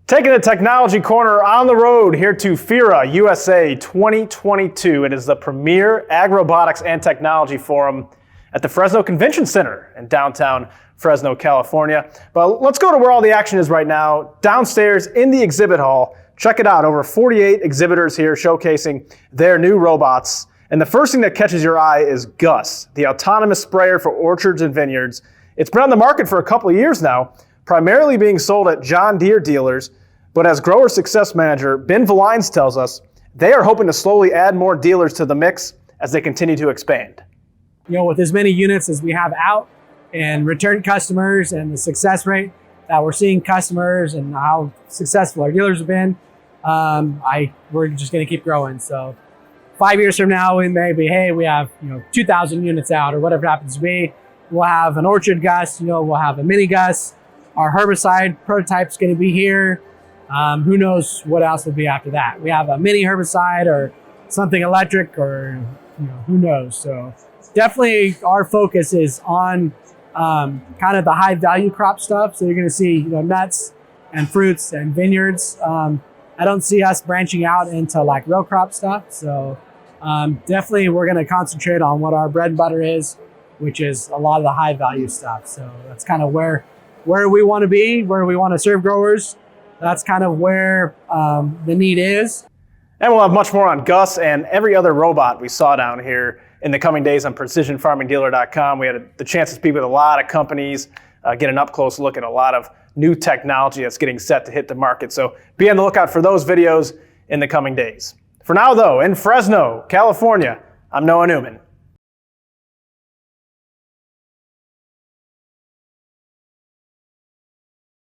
Taking the technology corner on the road here to FIRA USA 2022. It is the premier ag robotics and technology forum at the Fresno Convention Center in downtown Fresno, California. But let's go to where all the action is right now, downstairs in the exhibit hall. Check it out, over 48 exhibitors here showcasing their new robots. And the first thing that catches your eye is GUSS, the autonomous sprayer for orchards and vineyards. It's been on the market for a couple of years now, primarily being sold at John Deere dealers. But as grower success manager Ben Valines tells us, they are hoping to slowly add more dealers to the mix as they continue to expand. With as many units as we have out and return customers and the success rate that we're seeing customers and how successful our dealers have been, we're just going to keep growing. So 5 years from now, we may be, hey, we have 2,000 units out or whatever it happens to be. We'll have an orchard GUSS, we'll have a mini GUSS. Our herbicide prototype's going to be here. Who knows what else will be after that? We have a mini herbicide or something electric, or who knows. So definitely our focus is on kind of the high value crop stuff. So you're going to see nuts and fruits and vineyards. I don't see us branching out into like row crop stuff. So definitely we're going to concentrate on what our bread and butter is, which is a lot of the high value stuff. So that's kind of where we want to be, where we want to serve growers. That's kind of where the need is. And we'll have much more on GUSS and every other robot we saw down here in the coming days on precisionfarmingdealer.com. We had the chance to speak with a lot of companies, get an up-close look at a lot of new technology that's getting set to hit the market. So be on the lookout for those videos in the coming days. For now, though, in Fresno, California, I'm Noah Newman.